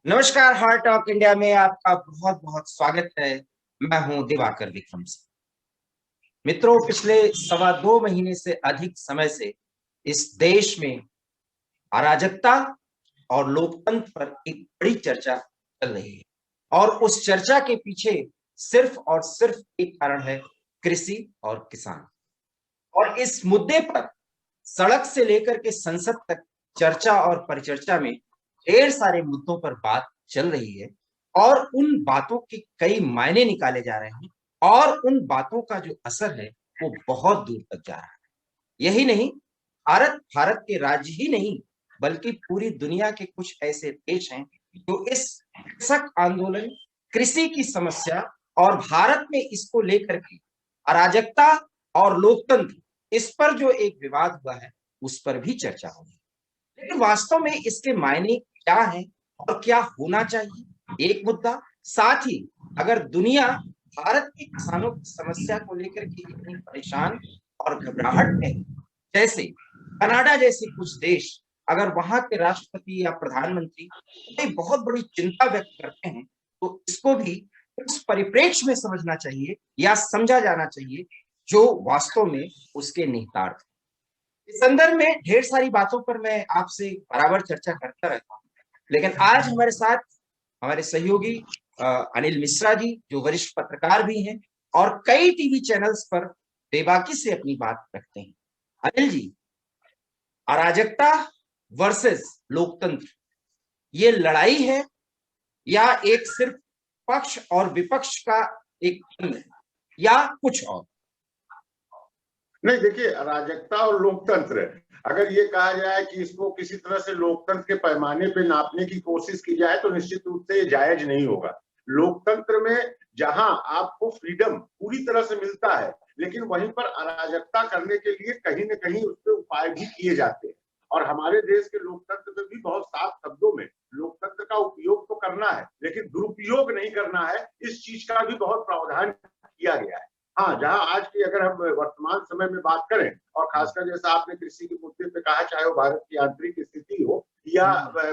नमस्कार, heart of India में आपका बहुत बहुत स्वागत है। मैं हूं दिवाकर विक्रम सिंह। मित्रों, पिछले 2.25 महीने से अधिक समय से इस देश में अराजकता और लोकतंत्र पर एक बड़ी चर्चा चल रही है और उस चर्चा के पीछे सिर्फ और सिर्फ एक कारण है, कृषि और किसान। और इस मुद्दे पर सड़क से लेकर के संसद तक चर्चा और परिचर्चा में ढेर सारे मुद्दों पर बात चल रही है और उन बातों के कई मायने निकाले जा रहे हैं और उन बातों का जो असर है वो बहुत दूर तक जा रहा है। यही नहीं, भारत के राज्य ही नहीं बल्कि पूरी दुनिया के कुछ ऐसे देश हैं जो इस कृषक आंदोलन, कृषि की समस्या और भारत में इसको लेकर के अराजकता और लोकतंत्र, इस पर जो एक विवाद हुआ है उस पर भी चर्चा होगी। लेकिन वास्तव में इसके मायने क्या हैं और क्या होना चाहिए, एक मुद्दा। साथ ही अगर दुनिया भारत के किसानों की समस्या को लेकर के इतनी परेशान और घबराहट में है, जैसे कनाडा जैसे कुछ देश, अगर वहां के राष्ट्रपति या प्रधानमंत्री कोई बहुत बड़ी चिंता व्यक्त करते हैं तो इसको भी उस परिप्रेक्ष्य में समझना चाहिए या समझा जाना चाहिए जो वास्तव में उसके निहितार्थ। इस संदर्भ में ढेर सारी बातों पर मैं आपसे बराबर चर्चा करता रहता हूँ, लेकिन आज हमारे साथ हमारे सहयोगी अनिल मिश्रा जी, जो वरिष्ठ पत्रकार भी हैं और कई टीवी चैनल्स पर बेबाकी से अपनी बात रखते हैं। अनिल जी, अराजकता वर्सेस लोकतंत्र, ये लड़ाई है या एक सिर्फ पक्ष और विपक्ष का एक द्वंद्व है या कुछ और? नहीं, देखिए, अराजकता और लोकतंत्र, अगर ये कहा जाए कि इसको किसी तरह से लोकतंत्र के पैमाने पे नापने की कोशिश की जाए तो निश्चित रूप से ये जायज नहीं होगा। लोकतंत्र में जहां आपको फ्रीडम पूरी तरह से मिलता है, लेकिन वहीं पर अराजकता करने के लिए कहीं न कहीं उस पर उपाय भी किए जाते हैं। और हमारे देश के लोकतंत्र में भी बहुत साफ शब्दों में लोकतंत्र का उपयोग तो करना है, लेकिन दुरुपयोग नहीं करना है, इस चीज का भी बहुत प्रावधान किया गया है। हाँ, जहां आज की अगर हम वर्तमान समय में बात करें और खासकर जैसा आपने कृषि के मुद्दे पे कहा, चाहे वो भारत की आंतरिक स्थिति हो या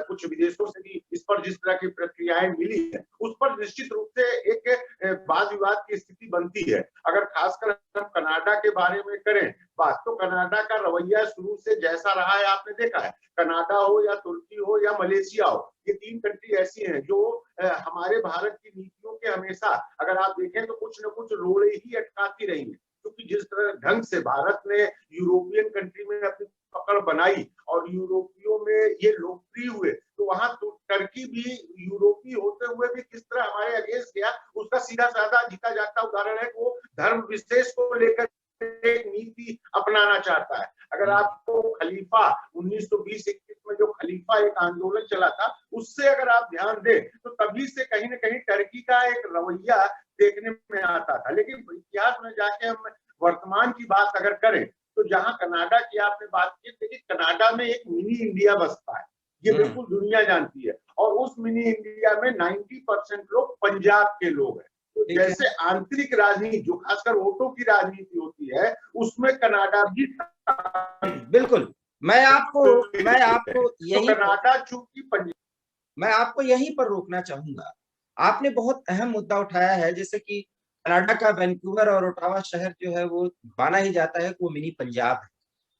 कुछ विदेशों से भी इस पर जिस तरह की प्रक्रियाएं मिली है, उस पर निश्चित रूप से एक वाद विवाद की स्थिति बनती है। अगर खासकर हम कनाडा के बारे में करें बात, तो कनाडा का रवैया शुरू से जैसा रहा है आपने देखा है। कनाडा हो या तुर्की हो या मलेशिया हो, ये 3 कंट्री ऐसी हैं जो हमारे भारत की नीतियों के हमेशा अगर आप देखें तो कुछ न कुछ रोड़े ही अटकाती रही है। क्योंकि जिस तरह ढंग से भारत ने यूरोपियन कंट्री में अपनी पकड़ बनाई और यूरोपियों में ये लोकप्रिय हुए, तो वहां तो टर्की भी यूरोपीय होते हुए भी किस तरह हमारे अगेंस्ट गया, उसका सीधा साधा जीता जाता उदाहरण है कि वो धर्म विशेष को लेकर एक नीति अपनाना चाहता है। अगर आपको खलीफा 1920-21 में जो खलीफा एक आंदोलन चला था, उससे अगर आप ध्यान दें तो तभी से कहीं न कहीं टर्की का एक रवैया देखने में आता था। लेकिन इतिहास में जाके हम वर्तमान की बात अगर करें तो जहां कनाडा की आपने बात की, देखिए कनाडा में एक मिनी इंडिया बसता है, ये बिल्कुल दुनिया जानती है। और उस मिनी इंडिया में 90% लोग पंजाब के लोग हैं। तो जैसे आंतरिक राजनीति जो खासकर वोटों की राजनीति होती है, उसमें कनाडा भी बिल्कुल। मैं आपको तो कनाडा चूंकि मैं आपको यहीं पर रोकना चाहूंगा। आपने बहुत अहम मुद्दा उठाया है, जैसे कि कनाडा का वैंकूवर और ओटावा शहर जो है वो माना ही जाता है कि वो मिनी पंजाब है।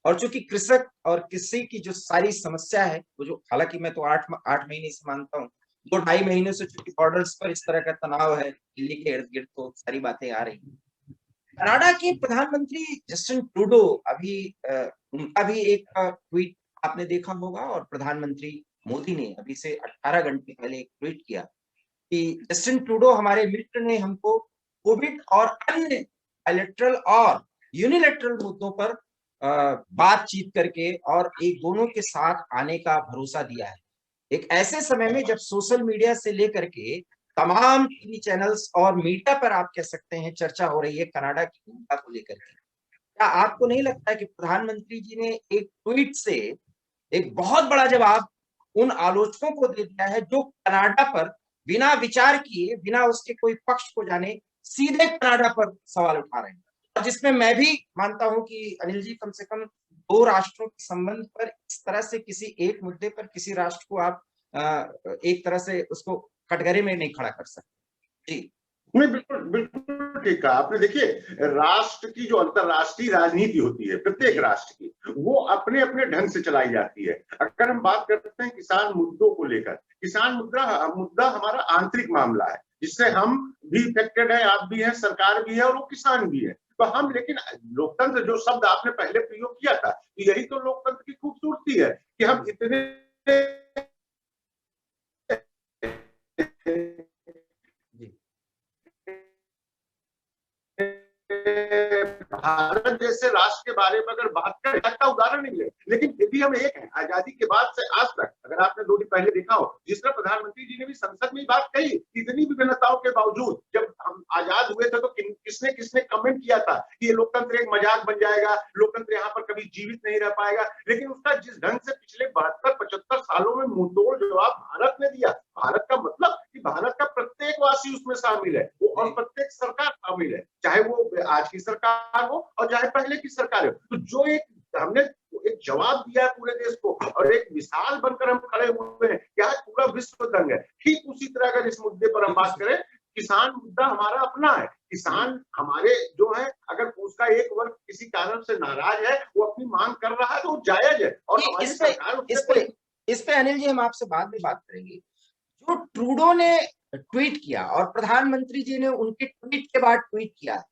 और चूंकि कृषक और कृषि की जो सारी समस्या है, वो जो हालांकि मैं तो 8 महीने से मानता हूँ, 2 ढाई महीने से चूंकि बॉर्डर्स पर इस तरह का तनाव है, दिल्ली के इर्द गिर्द तो सारी बातें आ रही हैं। कनाडा के प्रधानमंत्री जस्टिन ट्रूडो, अभी उनका भी एक ट्वीट आपने देखा होगा और प्रधानमंत्री मोदी ने अभी से 18 घंटे पहले एक ट्वीट किया कि जस्टिन ट्रूडो हमारे मित्र ने हमको कोविड और अन्य बायलैटरल और यूनिलैटरल मुद्दों पर बातचीत करके और एक दोनों के साथ आने का भरोसा दिया है। एक ऐसे समय में जब सोशल मीडिया से लेकर के तमाम टीवी चैनल्स और मीडिया पर आप कह सकते हैं चर्चा हो रही है कनाडा की भूमिका को लेकर के, क्या आपको नहीं लगता है कि प्रधानमंत्री जी ने एक ट्वीट से एक बहुत बड़ा जवाब उन आलोचकों को दे दिया है जो कनाडा पर बिना विचार किए, बिना उसके कोई पक्ष को जाने सीधे कनाडा पर सवाल उठा रहे हैं? और जिसमें मैं भी मानता हूं कि अनिल जी, कम से कम दो राष्ट्रों के संबंध पर इस तरह से किसी एक मुद्दे पर किसी राष्ट्र को आप एक तरह से उसको कटघरे में नहीं खड़ा कर सकते। जी नहीं, बिल्कुल बिल्कुल ठीक कहा आपने। देखिए, राष्ट्र की जो अंतरराष्ट्रीय राजनीति होती है प्रत्येक राष्ट्र की, वो अपने अपने ढंग से चलाई जाती है। अगर हम बात करते हैं किसान मुद्दों को लेकर, किसान मुद्दा हमारा आंतरिक मामला है, जिससे हम भी इफेक्टेड है, आप भी हैं, सरकार भी है और वो किसान भी है। तो हम, लेकिन लोकतंत्र जो शब्द आपने पहले प्रयोग किया था, तो यही तो लोकतंत्र की खूबसूरती है कि हम इतने भारत जैसे राष्ट्र के बारे में अगर बात करें, का उदाहरण नहीं है, लेकिन फिर भी हम एक हैं। आजादी के बाद से आज तक, अगर आपने 2 दिन पहले देखा हो, जिस तरह प्रधानमंत्री जी ने भी संसद में बात कही, इतनी विभिन्नताओं के बावजूद जब हम आजाद हुए थे तो किसने किसने कमेंट किया था कि ये लोकतंत्र एक मजाक बन जाएगा, लोकतंत्र यहाँ पर कभी जीवित नहीं रह पाएगा। लेकिन उसका जिस ढंग से पिछले 72-75 सालों में मुंहतोड़ जवाब भारत ने दिया, भारत का मतलब कि भारत का प्रत्येक वासी उसमें शामिल है, वो और प्रत्येक सरकार शामिल है, चाहे वो आज की सरकार हो और चाहे पहले की सरकार हो। तो जो हमने एक जवाब दिया है पूरे देश को और एक मिसाल बनकर हम खड़े हुए हैं, क्या पूरा विश्व दंग है। ठीक उसी तरह अगर इस मुद्दे पर हम बात करें, किसान मुद्दा हमारा अपना है। किसान हमारे जो है, अगर उसका एक वर्ग किसी कारण से नाराज है, वो अपनी मांग कर रहा है तो वो जायज है। और हमारी सरकार इस पे अनिल जी हम आपसे बाद में बात करेंगे। जो ट्रूडो ने ट्वीट किया और प्रधानमंत्री जी ने उनके ट्वीट के बाद ट्वीट किया,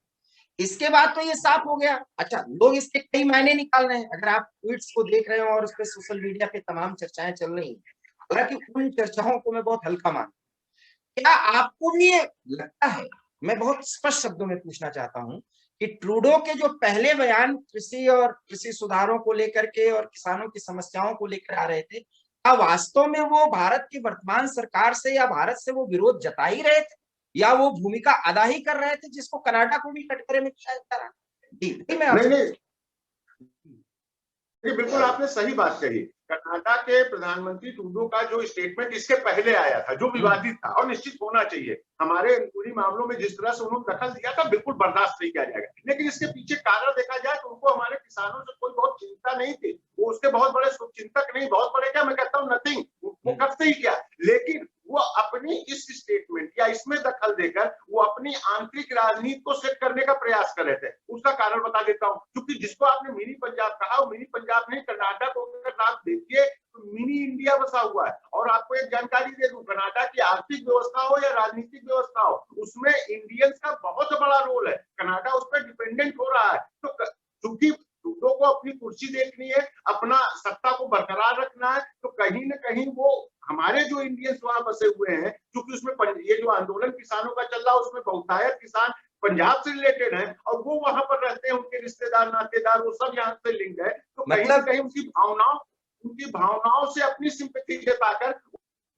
इसके बाद तो ये साफ हो गया। अच्छा, लोग इसके कई मायने निकाल रहे हैं, अगर आप ट्वीट्स को देख रहे हो और उस पर सोशल मीडिया पे तमाम चर्चाएं चल रही हैं, हालांकि उन चर्चाओं को मैं बहुत हल्का मानता हूं। क्या आपको भी ये लगता है, मैं बहुत स्पष्ट शब्दों में पूछना चाहता हूं, कि ट्रूडो के जो पहले बयान कृषि और कृषि सुधारों को लेकर के और किसानों की समस्याओं को लेकर आ रहे थे, क्या वास्तव में वो भारत की वर्तमान सरकार से या भारत से वो विरोध जता ही रहे थे, या वो भूमिका अदा ही कर रहे थे जिसको कनाडा को भी कटघरे में किया जा रहा? जी मैं आपसे नहीं, बिल्कुल आपने सही बात कही। कनाडा के प्रधानमंत्री ट्रूडो का जो स्टेटमेंट इसके पहले आया था, जो विवादित था और निश्चित होना चाहिए, हमारे पूरी मामलों में जिस तरह से उन्होंने दखल दिया था, बिल्कुल बर्दाश्त नहीं किया जाएगा। लेकिन इसके पीछे कारण देखा जाए तो उनको हमारे किसानों से कोई बहुत चिंता नहीं थी, वो उसके बहुत बड़े शुभचिंतक नहीं, बहुत बड़े क्या, मैं कहता हूँ नथिंग, वो करते ही क्या। लेकिन वो अपनी इस स्टेटमेंट या इसमें दखल देकर वो अपनी आंतरिक राजनीति को सेट करने का प्रयास कर रहे थे। उसका कारण बता देता हूँ, क्योंकि जिसको आपने मिनी पंजाब कहा, वो मिनी पंजाब नहीं, कनाडा को अगर आप देखिए तो मिनी इंडिया बसा हुआ है। और आपको एक जानकारी दे दूं, कनाडा की आर्थिक व्यवस्था हो या राजनीतिक व्यवस्था हो, उसमें इंडियंस का बहुत बड़ा रोल है। कनाडा उस पर डिपेंडेंट हो रहा है। तो चूंकि ट्रूडो को अपनी कुर्सी देखनी है, अपना सत्ता को बरकरार रखना है, तो कहीं ना कहीं वो हमारे जो इंडियंस वहां बसे हुए हैं, क्योंकि उसमें ये जो आंदोलन किसानों का चल रहा है, उसमें बहुतायत किसान पंजाब से रिलेटेड है और वो वहां पर रहते हैं, उनके रिश्तेदार नातेदार वो सब यहाँ से लिंक है। तो कहीं ना कहीं उनकी भावनाओं से अपनी सिंपैथी जताकर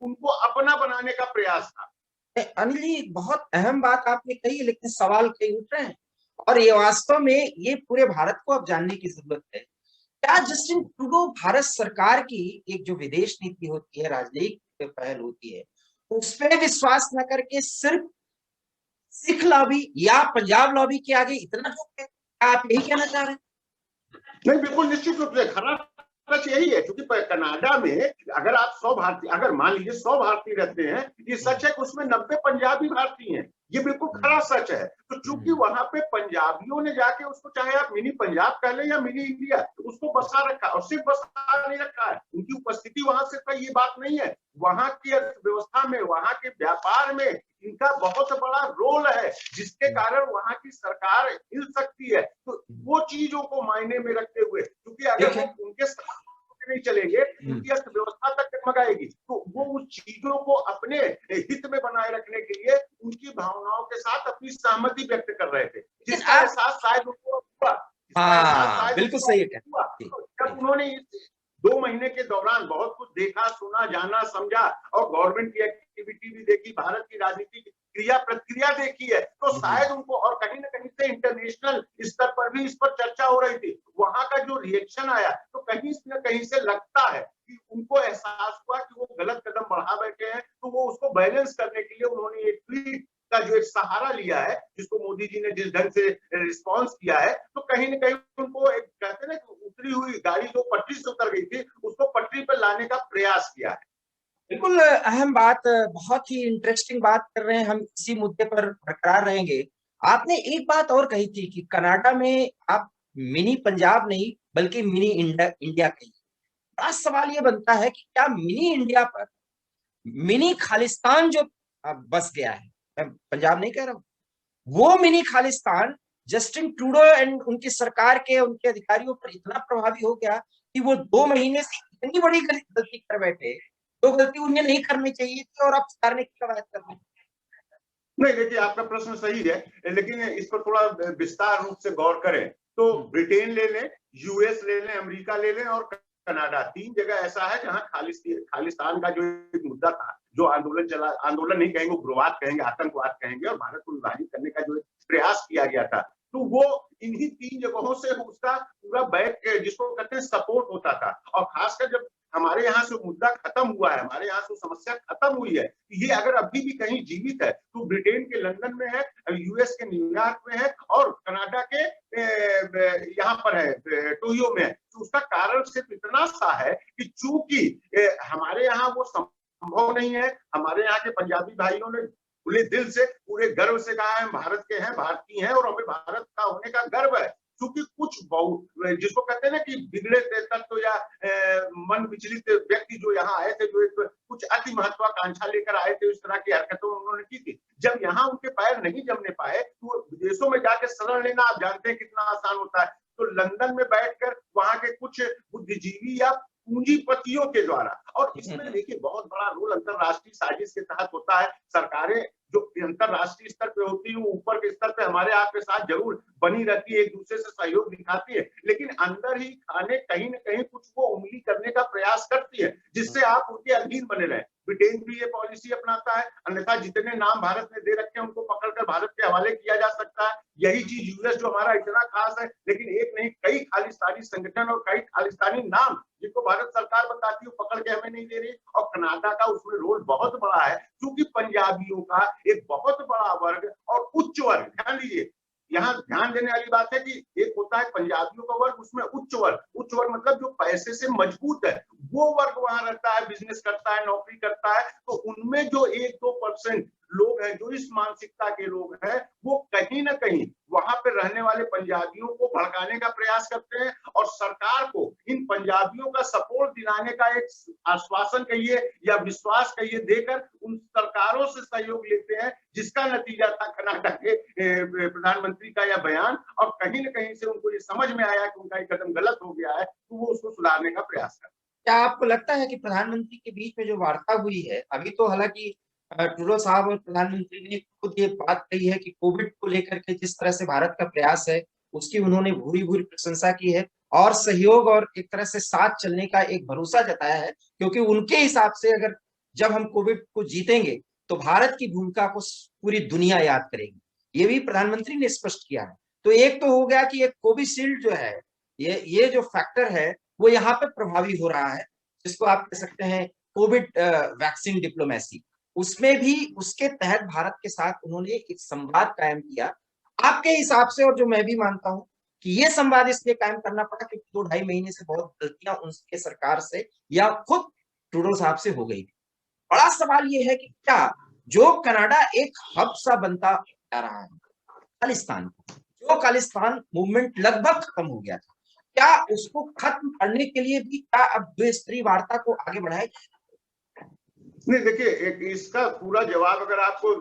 उनको अपना बनाने का प्रयास था। अनिल जी, बहुत अहम बात आपने कही, लेकिन सवाल कई उठ रहे हैं और ये वास्तव में ये पूरे भारत को अब जानने की जरूरत है। क्या जस्टिन ट्रूडो भारत सरकार की एक जो विदेश नीति होती है, राजनयिक पहल होती है, उस पर विश्वास न करके सिर्फ सिख लॉबी या पंजाब लॉबी के आगे इतना झुक है? आप यही कहना चाह रहे हैं? नहीं, बिल्कुल निश्चित रूप से खराब सच यही है, क्योंकि कनाडा में अगर आप 100 भारतीय, अगर मान लीजिए 100 भारतीय रहते हैं, ये सच है कि उसमें 90 पंजाबी भारतीय हैं, ये बिल्कुल खरा सच है। तो चूंकि वहां पे पंजाबियों ने जाके उसको, चाहे आप मिनी पंजाब कह लें या मिनी इंडिया, उसको बसा रखा, और सिर्फ बसा नहीं रखा है, उनकी उपस्थिति वहां से का ये बात नहीं है, वहां की अर्थव्यवस्था में, वहां के व्यापार में इनका बहुत बड़ा रोल है, जिसके कारण वहां की सरकार हिल सकती है। तो वो चीजों को मायने में रखते हुए, क्योंकि अगर वो उनके नहीं चलेंगे, उनकी अर्थव्यवस्था तक डगमगाएगी, तो वो उस चीजों को अपने हित में बनाए रखने के लिए उनकी भावनाओं के साथ अपनी सहमति व्यक्त कर रहे थे, जिसका एहसास शायद उनको हुआ। बिल्कुल सही है। जब उन्होंने 2 महीने के दौरान बहुत कुछ देखा, सुना, जाना, समझा और गवर्नमेंट की एक्टिविटी भी देखी, भारत की राजनीति की क्रिया प्रतिक्रिया देखी है, तो शायद उनको, और कहीं ना कहीं से इंटरनेशनल स्तर पर भी इस पर चर्चा हो रही थी, वहां का जो रिएक्शन आया, तो कहीं न कहीं से लगता है कि उनको एहसास हुआ कि वो गलत कदम बढ़ा बैठे हैं, तो वो उसको बैलेंस करने के लिए उन्होंने एक ट्वीट का जो एक सहारा लिया है, जिसको मोदी जी ने जिस ढंग से रिस्पॉन्स किया है, तो कहीं ना कहीं उनको एक, कहते हैं ना, उतरी हुई गाड़ी जो पटरी से उतर गई थी, उसको पटरी पर लाने का प्रयास किया है। बिल्कुल अहम बात, बहुत ही इंटरेस्टिंग बात कर रहे हैं हम, इसी मुद्दे पर बरकरार रहेंगे। आपने एक बात और कही थी कि कनाडा में आप मिनी पंजाब नहीं बल्कि मिनी इंडिया इंडिया कही। बड़ा सवाल ये बनता है कि क्या मिनी इंडिया पर मिनी खालिस्तान जो बस गया है, मैं पंजाब नहीं कह रहा हूं, वो mini Khalistan Justin Trudeau and उनकी सरकार के, उनके अधिकारियों पर इतना प्रभावी हो गया कि वो 2 महीने से इतनी बड़ी गलती कर बैठे, जो गलती उन्हें नहीं करनी चाहिए थी, और अब सुधारने की कवायद कर रहे हैं। नहीं, देखिए आपका प्रश्न सही है, लेकिन इस पर थोड़ा विस्तार रूप से गौर करें तो ब्रिटेन ले लें, यूएस ले लें, अमेरिका ले लें और कनाडा, 3 जगह ऐसा है जहां खालिस्तान का जो एक मुद्दा था, जो आंदोलन चला, आंदोलन नहीं कहेंगे, उग्रवाद कहेंगे, आतंकवाद कहेंगे, और भारत को विभाजित करने का जो प्रयास किया गया था, तो वो इन्हीं 3 जगहों से उसका पूरा बैक, जिसको कहते हैं, सपोर्ट होता था। और खासकर जब हमारे यहाँ से मुद्दा खत्म हुआ है, हमारे यहाँ से समस्या खत्म हुई है, ये अगर अभी भी कहीं जीवित है तो ब्रिटेन के लंदन में है, यूएस के न्यूयॉर्क में है, और कनाडा के यहाँ पर है, टोक्यो में है। तो उसका कारण सिर्फ इतना सा है कि चूंकि हमारे यहाँ वो संभव नहीं है। हमारे यहाँ के पंजाबी भाइयों ने खुले दिल से, पूरे गर्व से कहा है, हम भारत के हैं, भारतीय हैं, और हमें भारत का होने का गर्व है। क्योंकि कुछ जिसको कहते हैं ना कि बिगड़े तत्व या मन विचलित व्यक्ति जो यहाँ आए थे, जो एक कुछ अति महत्वाकांक्षा लेकर आए थे, इस तरह की हरकतों उन्होंने की थी। जब यहाँ उनके पैर नहीं जमने पाए तो विदेशों में जाकर शरण लेना आप जानते हैं कितना आसान होता है। तो लंदन में बैठकर वहां के कुछ बुद्धिजीवी या पूंजीपतियों के द्वारा, और इसमें देखिए बहुत बड़ा रोल अंतरराष्ट्रीय साजिश के तहत होता है। सरकारें जो अंतरराष्ट्रीय स्तर पे होती है, ऊपर के स्तर पे हमारे आपके साथ जरूर बनी रहती है, एक दूसरे से सहयोग दिखाती है, लेकिन अंदर ही खाने कहीं न कहीं कुछ वो उंगली करने का प्रयास करती है, जिससे आप उनके अधीन बने रहें। ब्रिटेन भी ये पॉलिसी अपनाता है, अन्यथा जितने नाम भारत ने दे रखे हैं उनको पकड़कर भारत के हवाले किया जा सकता है। यही चीज यूएस जो हमारा इतना खास है, लेकिन एक नहीं कई खालिस्तानी संगठन और कई खालिस्तानी नाम जिनको भारत सरकार बताती है पकड़ के हमें नहीं दे रही। और कनाडा का उसमें रोल बहुत बड़ा है, क्योंकि पंजाबियों का एक बहुत बड़ा वर्ग और उच्च वर्ग, ध्यान दीजिए, यहाँ ध्यान देने वाली बात है कि एक होता है पंजाबियों का वर्ग, उसमें उच्च वर्ग मतलब जो पैसे से मजबूत है, वो वर्ग वहां रहता है, बिजनेस करता है, नौकरी करता है। तो उनमें जो 1-2% लोग हैं, जो इस मानसिकता के लोग हैं, वो कहीं ना कहीं वहां पे रहने वाले पंजाबियों को भड़काने का प्रयास करते हैं, और सरकार को इन पंजाबियों का सपोर्ट दिलाने का एक आश्वासन कहिए या विश्वास कहिए देकर उन सरकारों से सहयोग लेते हैं, जिसका नतीजा था कनाडा के प्रधानमंत्री का यह बयान। और कहीं न कहीं से उनको ये समझ में आया कि उनका एक कदम गलत हो गया है, तो वो उसको सुधारने का प्रयास कर। क्या आपको लगता है कि प्रधानमंत्री के बीच में जो वार्ता हुई है, अभी तो हालांकि ट्रूडो साहब और प्रधानमंत्री ने खुद ये बात कही है कि कोविड को लेकर के जिस तरह से भारत का प्रयास है, उसकी उन्होंने भूरी भूरी प्रशंसा की है, और सहयोग और एक तरह से साथ चलने का एक भरोसा जताया है, क्योंकि उनके हिसाब से अगर जब हम कोविड को जीतेंगे तो भारत की भूमिका को पूरी दुनिया याद करेगी। ये भी प्रधानमंत्री ने स्पष्ट किया है। तो एक तो हो गया कि एक कोविशील्ड जो है, ये जो फैक्टर है वो यहाँ पे प्रभावी हो रहा है, जिसको आप कह सकते हैं कोविड वैक्सीन डिप्लोमेसी। उसमें भी उसके तहत भारत के साथ उन्होंने एक संवाद कायम किया। आपके हिसाब से, और जो मैं भी मानता हूं कि ये संवाद इसलिए कायम करना पड़ा क्योंकि 2-2.5 महीने से बहुत गलतियां उनके सरकार से या खुद ट्रूडो साहब से हो गई थी। बड़ा सवाल ये है कि क्या जो कनाडा एक हब सा बनता जा रहा है खालिस्तान, जो खालिस्तान मूवमेंट लगभग खत्म हो गया था, क्या उसको खत्म करने के लिए भी क्या अब द्विस्तरीय वार्ता को आगे बढ़ाया? नहीं, देखिए, एक इसका पूरा जवाब अगर आपको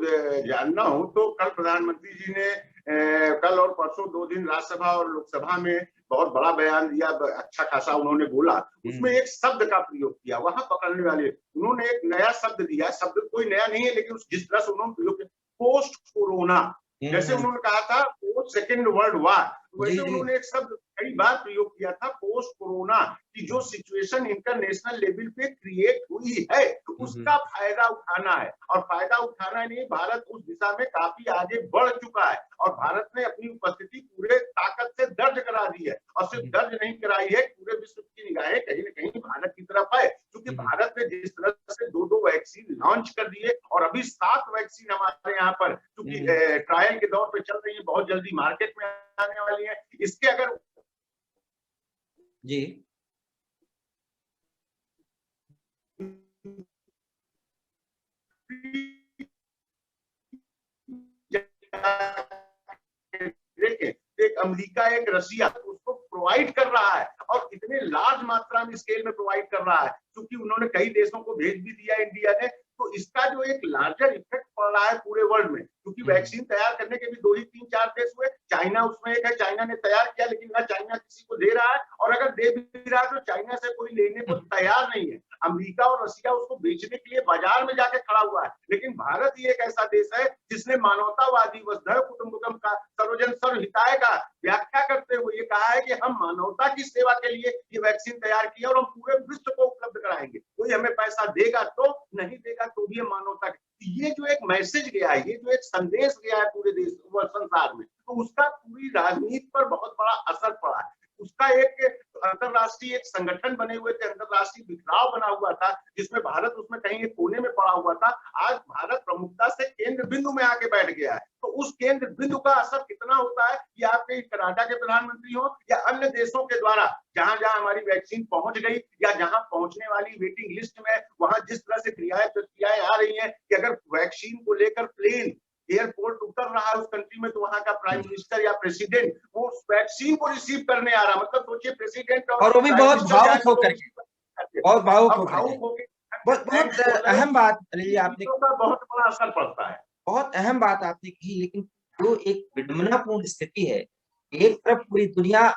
जानना हो तो कल प्रधानमंत्री जी ने कल और परसों 2 दिन राज्यसभा और लोकसभा में बहुत बड़ा बयान दिया, अच्छा खासा उन्होंने बोला। उसमें एक शब्द का प्रयोग किया, वहां पकड़ने वाले उन्होंने एक नया शब्द दिया, शब्द कोई नया नहीं है, लेकिन जिस तरह से उन्होंने प्रयोग किया, पोस्ट कोरोना। जैसे उन्होंने कहा था पोस्ट सेकेंड वर्ल्ड वार, वैसे उन्होंने एक शब्द कई बार प्रयोग किया था, पोस्ट कोरोना, कि जो सिचुएशन इंटरनेशनल लेवल पे क्रिएट हुई है उसका फायदा उठाना है। और फायदा उठाना नहीं, भारत उस दिशा में काफी आगे बढ़ चुका है, और भारत ने अपनी उपस्थिति पूरे ताकत से दर्ज करा दी है, और सिर्फ दर्ज नहीं कराई है, पूरे विश्व की निगाहें कहीं न कहीं भारत की तरफ है। क्योंकि भारत ने जिस तरह से 2-2 वैक्सीन लॉन्च कर दिए, और अभी 7 वैक्सीन हमारे यहाँ पर क्योंकि ट्रायल के दौर पे चल रही है, बहुत जल्दी मार्केट में आने वाली है। इसके अगर जी देखें, एक अमेरिका, एक रशिया उसको प्रोवाइड कर रहा है और इतने लार्ज मात्रा में स्केल में प्रोवाइड कर रहा है, क्योंकि उन्होंने कई देशों को भेज भी दिया इंडिया ने। तो इसका जो एक लार्जर इफेक्ट पड़ रहा है पूरे वर्ल्ड में, क्योंकि वैक्सीन तैयार करने के भी 2 ही 3-4 देश हुए। चाइना उसमें एक है, चाइना ने तैयार किया, लेकिन ना चाइना किसी को दे रहा है, और अगर दे भी रहा है तो चाइना से कोई लेने को तैयार नहीं है। अमेरिका और रशिया उसको बेचने के लिए बाजार में जाके खड़ा हुआ है। लेकिन भारत ही एक ऐसा देश है जिसने मानवतावादी वसुधैव कुटुंबकम का, सर्वजन सर्वहिताय का व्याख्या करते हुए ये कहा है कि हम मानवता की सेवा के लिए ये वैक्सीन तैयार की है और हम पूरे विश्व को उपलब्ध कराएंगे। कोई हमें पैसा देगा तो, नहीं देगा तो भी हम मानवता की। ये जो एक मैसेज गया है, ये जो एक संदेश गया है पूरे देश संसार में, तो उसका पूरी राजनीति पर बहुत बड़ा असर पड़ा है। उसका एक अंतरराष्ट्रीय एक संगठन बने हुए थे, अंतरराष्ट्रीय बिखराव बना हुआ था, जिसमें भारत उसमें कहीं एक कोने में पड़ा हुआ था। आज भारत प्रमुखता से केंद्र बिंदु में आके बैठ गया है। तो उस केंद्र बिंदु का असर कितना होता है, ये आपके कनाडा के प्रधानमंत्री हो या अन्य देशों के द्वारा जहां जहां हमारी वैक्सीन पहुंच गई या जहां पहुंचने वाली वेटिंग लिस्ट में, वहां जिस तरह से क्रियाएं आ रही है कि अगर वैक्सीन को लेकर प्लेन एयरपोर्ट उतर रहा है उस कंट्री में, तो वहां का प्राइम मिनिस्टर या प्रेसिडेंट वो वैक्सीन को रिसीव करने आ रहा, मतलब सोचिए प्रेसिडेंट और वो भी बहुत भावुक होकर के, बहुत भावुक होकर। बहुत अहम बात अली आपने, बहुत बड़ा असर पड़ता है। बहुत अहम बात आपने कही, लेकिन जो एक विडंबनापूर्ण स्थिति है, एक तरफ पूरी दुनिया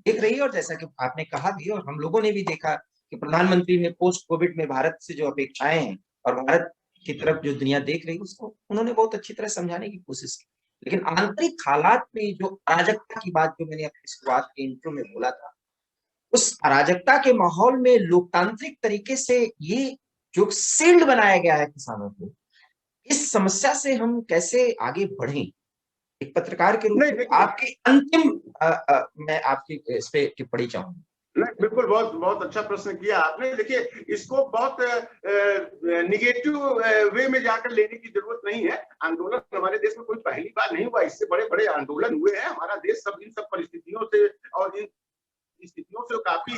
देख रही है और जैसा कि आपने कहा भी और हम लोगों ने भी देखा कि प्रधानमंत्री ने पोस्ट कोविड में भारत से जो अपेक्षाएं हैं और भारत की तरफ जो दुनिया देख रही है उसको उन्होंने बहुत अच्छी तरह समझाने की कोशिश की। लेकिन आंतरिक हालात में जो अराजकता की बात जो मैंने अपनी शुरुआत के इंट्रो में बोला था, उस अराजकता के माहौल में लोकतांत्रिक तरीके से ये जो शील्ड बनाया गया है किसानों को, इस समस्या से हम कैसे आगे बढ़ें? एक पत्रकार के रूप में आपकी अंतिम मैं आपकी इस पे टिप्पणी चाहूंगा। नहीं, बिल्कुल, बहुत बहुत अच्छा प्रश्न किया आपने। देखिए, इसको बहुत निगेटिव वे में जाकर लेने की जरूरत नहीं है। आंदोलन हमारे देश में कोई पहली बार नहीं हुआ, इससे बड़े बड़े आंदोलन हुए हैं। हमारा देश सब इन सब परिस्थितियों से और इन स्थितियों से काफी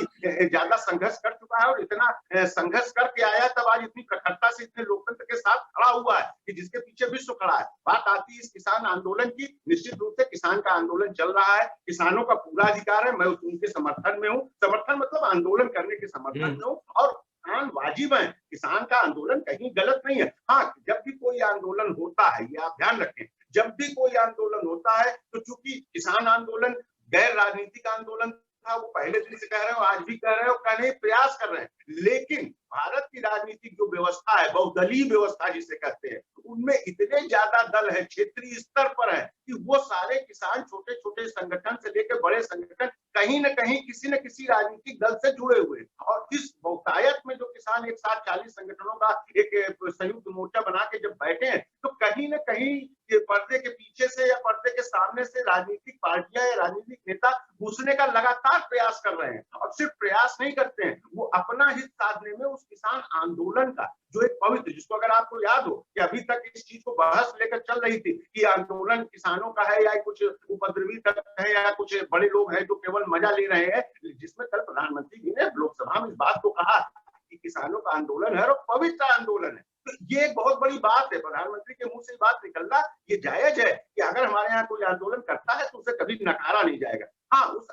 ज्यादा संघर्ष कर चुका है और इतना संघर्ष करके आया, तब आज इतनी प्रखरता से इतने लोकतंत्र के साथ खड़ा हुआ है कि जिसके पीछे विश्व खड़ा है। बात आती है इस किसान आंदोलन की, निश्चित रूप से किसान का आंदोलन चल रहा है, किसानों का पूरा अधिकार है, मैं उनके समर्थन में हूँ। समर्थन मतलब आंदोलन करने के समर्थन में हूँ, और किसान वाजिब है, किसान का आंदोलन कहीं गलत नहीं है। हाँ, जब भी कोई आंदोलन होता है, ये आप ध्यान रखें, जब भी कोई आंदोलन होता है तो चूंकि किसान आंदोलन गैर राजनीतिक आंदोलन था, वो पहले दिन से कह रहे हो, आज भी कह रहे हो, कहने प्रयास कर रहे हैं, लेकिन भारत की राजनीतिक जो व्यवस्था है, बहुदलीय व्यवस्था जिसे कहते हैं, उनमें इतने ज्यादा दल है, क्षेत्रीय स्तर पर है, कि वो सारे किसान छोटे छोटे संगठन से लेकर बड़े संगठन कहीं न कहीं किसी न किसी राजनीतिक दल से जुड़े हुए, और इस बहुतायत में जो किसान एक साथ 40 संगठनों का एक संयुक्त मोर्चा बना के जब बैठे हैं, तो कहीं न कहीं ये पर्दे के पीछे से या पर्दे के सामने से राजनीतिक पार्टियां या राजनीतिक नेता घुसने का लगातार प्रयास कर रहे हैं। और सिर्फ प्रयास नहीं करते हैं, वो अपना हित साधने में उस किसान आंदोलन का जो एक पवित्र, जिसको अगर आपको याद हो कि अभी तक इस चीज को बहस लेकर चल रही थी कि आंदोलन किसानों का है या कुछ उपद्रवी तत्व है या कुछ बड़े लोग हैं जो केवल मजा ले रहे हैं, जिसमें कल प्रधानमंत्री जी ने लोकसभा में इस बात को कहा कि किसानों का आंदोलन है और पवित्र आंदोलन है। तो ये एक बहुत बड़ी बात है, प्रधानमंत्री के मुंह से बात निकलना ये जायज है कि अगर हमारे यहाँ कोई आंदोलन करता है तो उसे कभी नकारा नहीं जाएगा। हाँ, उस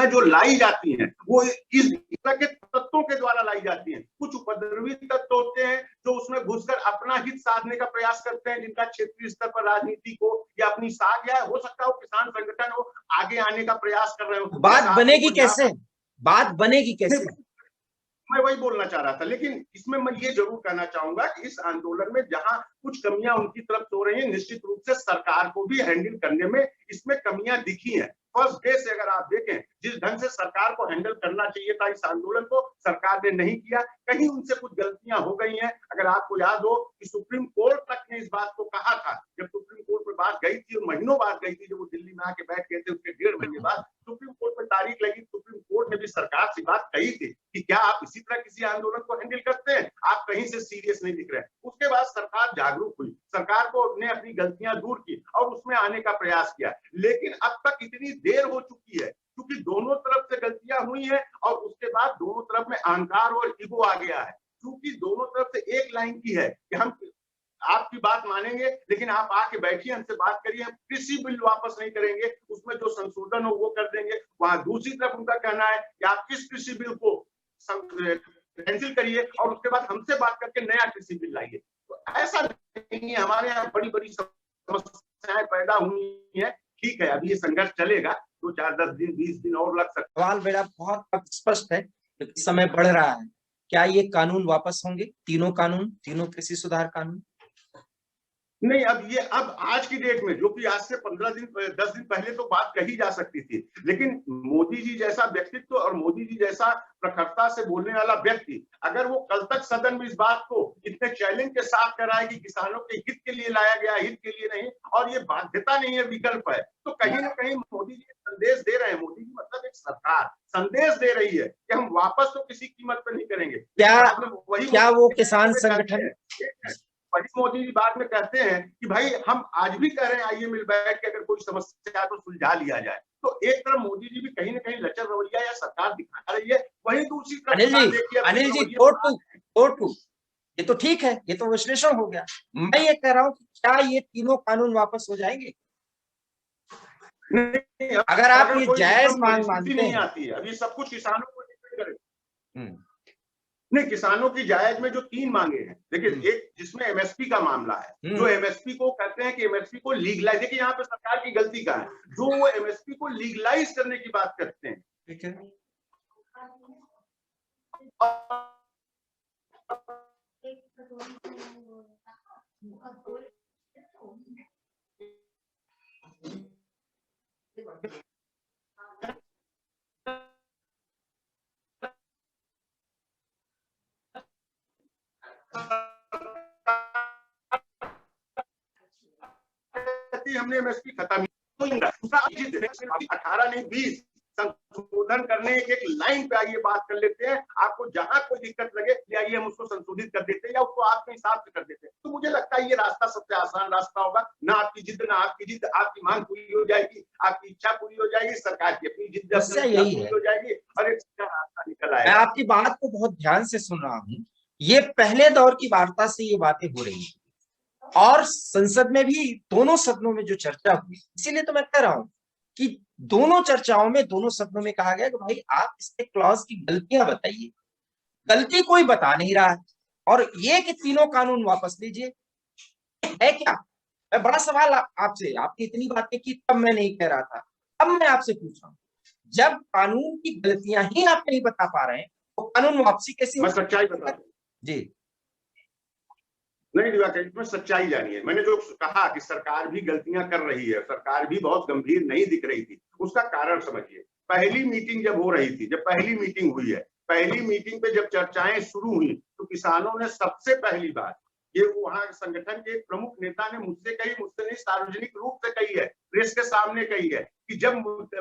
जो लाई जाती हैं वो इस तरह के तत्वों के द्वारा लाई जाती हैं। कुछ उपद्रवी तत्व होते हैं जो उसमें घुसकर अपना हित साधने का प्रयास करते हैं, जिनका क्षेत्रीय स्तर पर राजनीति को या अपनी साख या हो सकता हो किसान संगठन हो आगे आने का प्रयास कर रहे हो। बात बनेगी कैसे? बात बनेगी कैसे? मैं वही बोलना चाह रहा था, लेकिन इसमें मैं ये जरूर कहना चाहूंगा कि इस आंदोलन में जहां कुछ कमियां उनकी तरफ से हो रही हैं, निश्चित रूप से सरकार को भी हैंडल करने में इसमें कमियां दिखी हैं। फर्स्ट डे से अगर आप देखें, जिस ढंग से सरकार को हैंडल करना चाहिए था इस आंदोलन को, सरकार ने नहीं किया। कहीं उनसे कुछ गलतियां हो गई हैं। अगर आपको याद हो कि सुप्रीम कोर्ट तक ने इस बात को कहा था, जब सुप्रीम कोर्ट में बात गई थी, महीनों बाद गई थी, जब वो दिल्ली में आके बैठ गए थे, उसके 1.5 महीने बाद सुप्रीम कोर्ट में तारीख लगी। सुप्रीम कोर्ट ने भी सरकार से बात कही थी कि क्या आप इसी तरह किसी आंदोलन को हैंडल करते हैं, आप कहीं से सीरियस नहीं दिख रहे। उसके बाद सरकार जागरूक हुई, सरकार को ने अपनी गलतियां दूर की और उसमें आने का प्रयास किया, लेकिन अब तक इतनी देर हो चुकी है क्योंकि दोनों तरफ से गलतियां हुई है और उसके बाद दोनों तरफ में अहंकार और ईगो आ गया है, क्योंकि दोनों तरफ से एक लाइन की है कि हम आपकी बात मानेंगे, लेकिन आप आके बैठिए, हमसे बात करिए, हम कृषि बिल वापस नहीं करेंगे, उसमें जो संशोधन हो वो कर देंगे। वहां दूसरी तरफ उनका कहना है कि आप किस कृषि बिल को कैंसिल करिए और उसके बाद हमसे बात करके नया कृषि बिल लाइए। तो ऐसा नहीं है, हमारे यहाँ बड़ी बड़ी समस्याएं पैदा हुई है। ठीक है, अभी ये संघर्ष चलेगा, 2, 4, 10 दिन 20 दिन और लग सकता है। सवाल मेरा बहुत स्पष्ट है, समय बढ़ रहा है, क्या ये कानून वापस होंगे, तीनों कानून, तीनों कृषि सुधार कानून? नहीं, अब आज की डेट में, जो कि आज से 15 दिन 10 दिन पहले तो बात कही जा सकती थी, लेकिन मोदी जी जैसा व्यक्तित्व और मोदी जी जैसा प्रखरता से बोलने वाला व्यक्ति अगर वो कल तक सदन में इस बात को इतने चैलेंज के साथ कराए कि किसानों के हित के लिए लाया गया, हित के लिए नहीं, और ये बाध्यता नहीं है, विकल्प है, तो कहीं ना कहीं मोदी जी संदेश दे रहे हैं। मोदी जी मतलब एक सरकार संदेश दे रही है कि हम वापस तो किसी कीमत पर नहीं करेंगे। क्या वो किसान संगठन, वही मोदी जी बाद में कहते हैं कि भाई हम आज भी कह रहे हैं आइए मिल बैठ के अगर कोई समस्या है तो सुलझा लिया जाए। तो एक तरफ मोदी जी भी कहीं ना कहीं लचर रवैया या सरकार दिखा रही है, वही दूसरी तरफ अनिल जी टू ये तो ठीक है, ये तो विश्लेषण हो गया। मैं ये कह रहा हूँ कि क्या ये तीनों कानून वापस हो जाएंगे अगर आप ये जायज मांग मानते नहीं आती है? अभी सब कुछ किसानों को डिपेंड करेगा। नहीं, किसानों की जायज में जो 3 मांगे हैं, देखिए एक जिसमें एमएसपी का मामला है, जो एमएसपी को कहते हैं कि एमएसपी को लीगलाइज, देखिए यहाँ पे सरकार की गलती का है, जो वो एमएसपी को लीगलाइज करने की बात करते हैं। ठीक है, हमने एमएसपी खत्म 18 नहीं 20 संशोधन करने एक लाइन पे आइए बात कर लेते हैं, आपको जहां कोई दिक्कत लगे ले आइए हम उसको संशोधित कर देते हैं या उसको आपके हिसाब से कर देते हैं। तो मुझे लगता है ये रास्ता सबसे आसान रास्ता होगा। ना आपकी जिद ना आपकी जिद, आपकी मांग पूरी हो जाएगी, आपकी इच्छा पूरी हो जाएगी, सरकार की अपनी जिद पूरी हो जाएगी और एक सीधा रास्ता निकल आएगा। मैं आपकी बात को बहुत ध्यान से सुन रहा हूँ, ये पहले दौर की वार्ता से ये बातें हो रही है और संसद में भी दोनों सदनों में जो चर्चा हुई, इसीलिए तो मैं कह रहा हूं कि दोनों चर्चाओं में दोनों सदनों में कहा गया कि भाई आप इसके क्लॉज की गलतियां बताइए। गलती कोई बता नहीं रहा है और ये कि तीनों कानून वापस लीजिए है क्या? मैं बड़ा सवाल आपसे, आपने इतनी बातें की तब मैं नहीं कह रहा था, अब मैं आपसे पूछ रहा हूँ, जब कानून की गलतियां ही आप नहीं बता पा रहे हैं तो कानून वापसी कैसे? मैं सच्चाई बता जी नहीं दिवाकर, इसमें सच्चाई जानिए। मैंने जो कहा कि सरकार भी गलतियां कर रही है, सरकार भी बहुत गंभीर नहीं दिख रही थी, उसका कारण समझिए। पहली मीटिंग जब हो रही थी, जब पहली मीटिंग हुई है, पहली मीटिंग पे जब चर्चाएं शुरू हुई तो किसानों ने सबसे पहली बात ये वहां संगठन के एक प्रमुख नेता ने मुझसे कही, मुझसे नहीं सार्वजनिक रूप से कही है, प्रेस के सामने कही है कि जब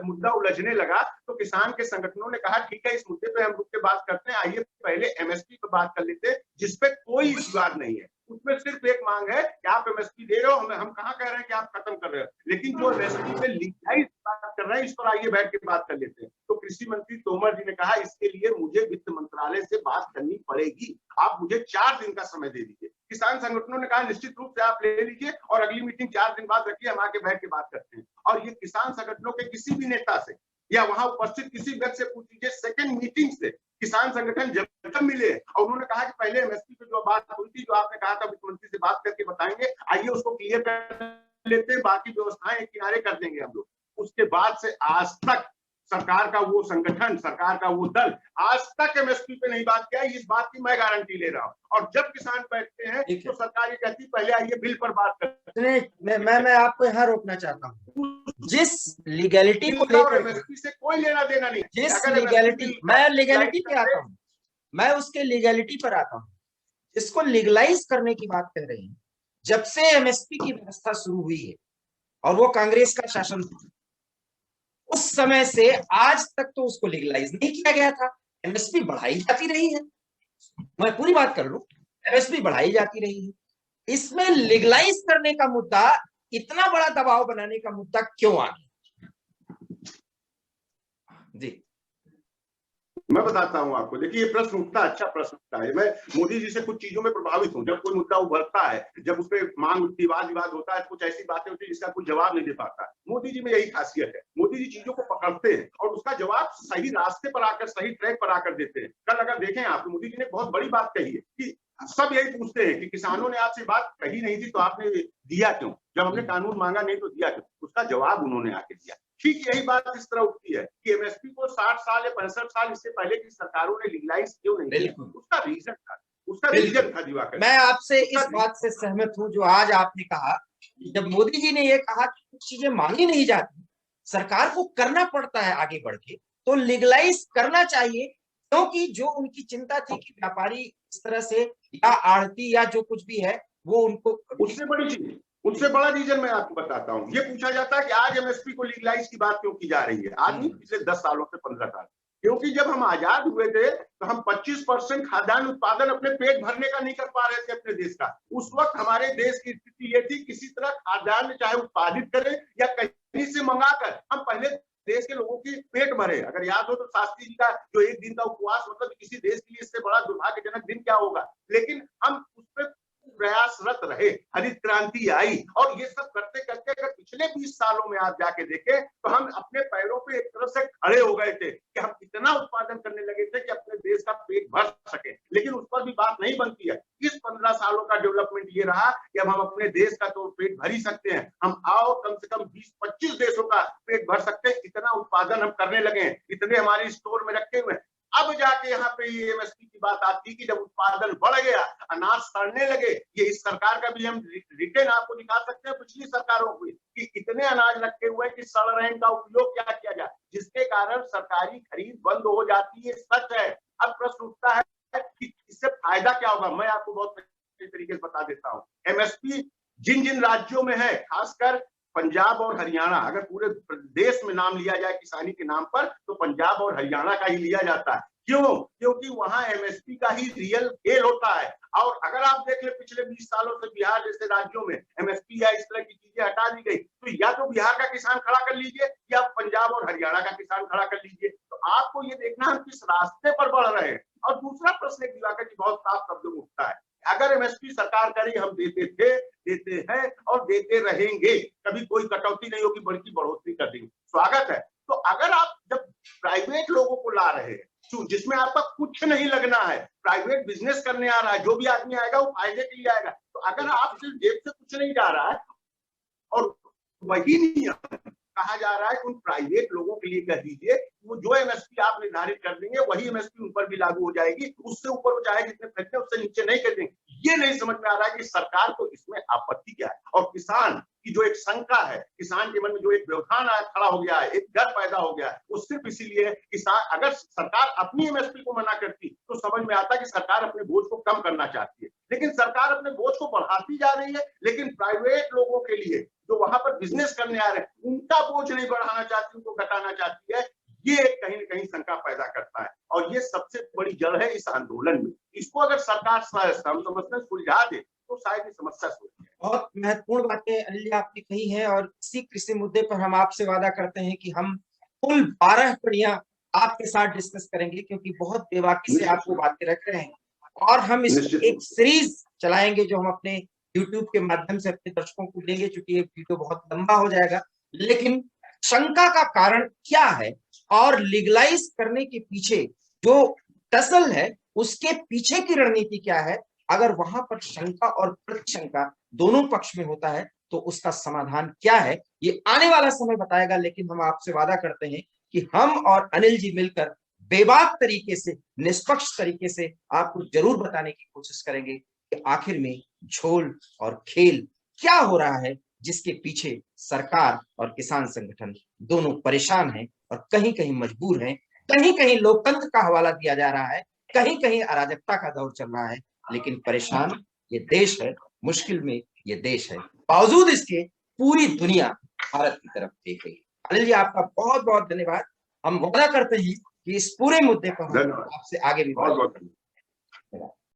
मुद्दा उलझने लगा तो किसान के संगठनों ने कहा ठीक है इस मुद्दे पे हम रुक के बात करते हैं, आइए पहले एमएसपी पे बात कर लेते हैं, जिसपे कोई विवाद नहीं है। उसमें सिर्फ एक मांग है कि आप एमएसपी दे रहे हो, हम कहाँ कह रहे हैं कि आप खत्म कर रहे हो, लेकिन जो एमएसपी पे लीगलाइज बात कर रहे हैं इस पर आइए बैठ के बात कर लेते हैं। तो कृषि मंत्री तोमर जी ने कहा इसके लिए मुझे वित्त मंत्रालय से बात करनी पड़ेगी, आप मुझे 4 दिन का समय दे दीजिए। किसान संगठनों ने कहा निश्चित रूप से आप ले लीजिए और अगली मीटिंग 4 दिन बाद रखिए, हम आके बैठ के बात करते हैं। और ये किसान संगठनों के किसी भी नेता से या वहां उपस्थित किसी व्यक्ति से पूछ लीजिए, सेकंड मीटिंग से किसान संगठन जब मिले और उन्होंने कहा कि पहले एमएसपी पे जो बात हुई थी, जो आपने कहा था वित्त मंत्री से बात करके बताएंगे, आइए उसको क्लियर कर लेते हैं, बाकी व्यवस्थाएं किनारे कर देंगे हम लोग। उसके बाद से आज तक सरकार का वो संगठन, सरकार का वो दल आज तक एमएसपी पे नहीं बात किया, इस बात की मैं गारंटी ले रहा हूँ। और जब किसान बैठते हैं तो सरकार ये कहती है पहले आइए बिल पर बात करते हैं। मैं आपको यहाँ रोकना चाहता हूँ, जिस लीगैलिटी को लेकर एमएसपी से कोई लेना देना नहीं, जिस लीगैलिटी, मैं लीगैलिटी पे आता हूँ, मैं उसके लीगैलिटी पर आता हूँ, इसको लीगलाइज करने की बात कर रही है। जब से एमएसपी की व्यवस्था शुरू हुई है और वो कांग्रेस का शासन था, उस समय से आज तक तो उसको लीगलाइज नहीं किया गया था। एमएसपी बढ़ाई जाती रही है, मैं पूरी बात कर लूं, एमएसपी बढ़ाई जाती रही है। इसमें लीगलाइज करने का मुद्दा, इतना बड़ा दबाव बनाने का मुद्दा क्यों आ गया? मैं बताता हूं आपको। देखिए, ये प्रश्न उठता, अच्छा प्रश्न उठता है। मैं मोदी जी से कुछ चीजों में प्रभावित हूं। जब कोई मुद्दा उभरता है, जब उस पर मांग उठती, वाद विवाद होता है, कुछ ऐसी बातें होती है जिसका कोई जवाब नहीं दे पाता। मोदी जी में यही खासियत है, मोदी जी चीजों को पकड़ते हैं और उसका जवाब सही रास्ते पर आकर, सही ट्रैक पर आकर देते हैं। कल अगर देखें आप, तो मोदी जी ने बहुत बड़ी बात कही है कि सब यही पूछते हैं कि किसानों ने आपसे बात कही नहीं थी तो आपने दिया क्यों, जब हमने कानून मांगा नहीं तो दिया क्यों। उसका जवाब उन्होंने आके दिया। ठीक यही बात इस तरह उठती है कि एमएसपी को 60 साल या 65 साल इससे पहले की सरकारों ने लीगलाइज क्यों नहीं किया। उसका रीजन था, दिवाकर। मैं आपसे इस बात से सहमत हूं जो आज आपने कहा। जब मोदी जी ने ये कहा कि कुछ चीजें मांगी नहीं जाती, सरकार को करना पड़ता है आगे बढ़ के, तो लीगलाइज करना चाहिए। क्योंकि जो उनकी चिंता थी कि व्यापारी इस तरह से या आड़ती या जो कुछ भी है वो उनको, उससे बड़ी चीज, उससे बड़ा रीजन मैं आपको बताता हूँ। ये पूछा जाता है कि आज एमएसपी को लीगलाइज की बात क्यों की जा रही है, आज नहीं, पिछले 10 सालों से 15 साल। क्योंकि जब हम आजाद हुए थे तो हम 25% खाद्यान्न उत्पादन अपने पेट भरने का नहीं कर पा रहे थे अपने देश का। उस वक्त हमारे देश की स्थिति ये थी, किसी तरह खाद्यान्न चाहे उत्पादित करें या कहीं से मंगाकर हम पहले देश के लोगों की पेट भरे। अगर याद हो तो शास्त्री जी का जो एक दिन का उपवास, मतलब किसी देश के लिए इससे बड़ा दुर्भाग्यजनक दिन क्या होगा। लेकिन हम उस पर प्रयासरत रहे, हरित क्रांति आई, और ये सब करते करते अगर पिछले 20 सालों में आप जाके देखें तो हम अपने पैरों पे एक तरह से खड़े हो गए थे कि हम इतना उत्पादन करने लगे थे कि अपने देश का पेट भर सके। लेकिन उस पर भी बात नहीं बनती है। इस 15 सालों का डेवलपमेंट ये रहा कि अब हम अपने देश का तो पेट भर ही सकते हैं, हम आओ कम से कम 20-25 देशों का पेट भर सकते हैं, इतना उत्पादन हम करने लगे हैं, इतने हमारे स्टोर में रखे हुए हैं। अब जाके यहाँ पे ये एमएसपी की बात आती कि जब उत्पादन बढ़ गया, अनाज सड़ने लगे। ये इस सरकार का भी हम रिटर्न आपको दिखा सकते हैं पिछली सरकारों को कि इतने अनाज रखे हुए हैं कि सड़ रहे हैं, इनका उपयोग क्या किया जाए, जिसके कारण सरकारी खरीद बंद हो जाती है। सच है। अब प्रश्न उठता है कि इससे फायदा क्या होगा। मैं आपको बहुत अच्छे तरीके से बता देता हूँ। एमएसपी जिन जिन राज्यों में है, खासकर पंजाब और हरियाणा, अगर पूरे देश में नाम लिया जाए किसानी के नाम पर तो पंजाब और हरियाणा का ही लिया जाता है। क्यों? क्योंकि वहां एमएसपी का ही रियल खेल होता है। और अगर आप देख ले पिछले 20 सालों से बिहार जैसे राज्यों में एमएसपी या इस तरह की चीजें हटा दी गई, तो या तो बिहार का किसान खड़ा कर लीजिए या पंजाब और हरियाणा का किसान खड़ा कर लीजिए। तो आपको ये देखना हम किस रास्ते पर बढ़ रहे हैं। और दूसरा प्रश्न दिवाकर जी बहुत साफ शब्दों में उठता है, अगर एमएसपी सरकार करे, हम देते थे, देते हैं और देते रहेंगे, कभी कोई कटौती नहीं होगी बल्कि बढ़ोतरी कर देंगे, स्वागत है। तो अगर आप जब प्राइवेट लोगों को ला रहे हैं जिसमें आपका कुछ नहीं लगना है, प्राइवेट बिजनेस करने आ रहा है, जो भी आदमी आएगा वो फायदे के लिए आएगा, तो अगर आप सिर्फ जेब से कुछ नहीं जा रहा है और वही नियम कहा जा रहा है कि उन प्राइवेट लोगों के लिए कह दीजिए वो जो एमएसपी आप निर्धारित कर देंगे वही एमएसपी उन पर भी लागू हो जाएगी, उससे ऊपर वो चाहे जितने फेंकते उससे नीचे नहीं कर देंगे। ये नहीं समझ में आ रहा है कि सरकार को इसमें आपत्ति क्या है। और किसान की जो एक शंका है, किसान के मन में जो एक व्यवधान खड़ा हो गया है, एक डर पैदा हो गया है, वो सिर्फ इसीलिए किसान, अगर सरकार अपनी एमएसपी को मना करती तो समझ में आता कि सरकार अपने बोझ को कम करना चाहती है, लेकिन सरकार अपने बोझ को बढ़ाती जा रही है। लेकिन प्राइवेट लोगों के लिए जो वहां पर बिजनेस करने आ रहे हैं उनका बोझ नहीं बढ़ाना चाहती, उनको घटाना चाहती है। ये कहीं न कहीं शंका पैदा करता है और ये सबसे बड़ी जड़ है इस आंदोलन में। इसको अगर सरकार हम समझते हैं सुलझा दे तो शायद ये समस्या सुलझे। बहुत महत्वपूर्ण बातें अनिल जी आपने कही है और इसी कृषि मुद्दे पर हम आपसे वादा करते हैं कि हम कुल 12 कड़ियां आपके साथ डिस्कस करेंगे, क्योंकि बहुत बेबाकी से आपको बातें रख रहे हैं। और हम इस एक सीरीज चलाएंगे जो हम अपने यूट्यूब के माध्यम से अपने दर्शकों को देंगे, क्योंकि ये वीडियो बहुत लंबा हो जाएगा। लेकिन शंका का कारण क्या है और लीगलाइज करने के पीछे जो टसल है उसके पीछे की रणनीति क्या है, अगर वहां पर शंका और प्रतिशंका दोनों पक्ष में होता है तो उसका समाधान क्या है, ये आने वाला समय बताएगा। लेकिन हम आपसे वादा करते हैं कि हम और अनिल जी मिलकर बेबाक तरीके से, निष्पक्ष तरीके से आपको जरूर बताने की कोशिश करेंगे कि आखिर में झोल और खेल क्या हो रहा है, जिसके पीछे सरकार और किसान संगठन दोनों परेशान हैं और कहीं कहीं मजबूर हैं। कहीं कहीं लोकतंत्र का हवाला दिया जा रहा है, कहीं कहीं अराजकता का दौर चल रहा है, लेकिन परेशान ये देश है, मुश्किल में ये देश है। बावजूद इसके पूरी दुनिया भारत की तरफ देख रही है। अनिल जी आपका बहुत बहुत धन्यवाद। हम वादा करते हैं कि इस पूरे मुद्दे पर हम आपसे आगे भी बात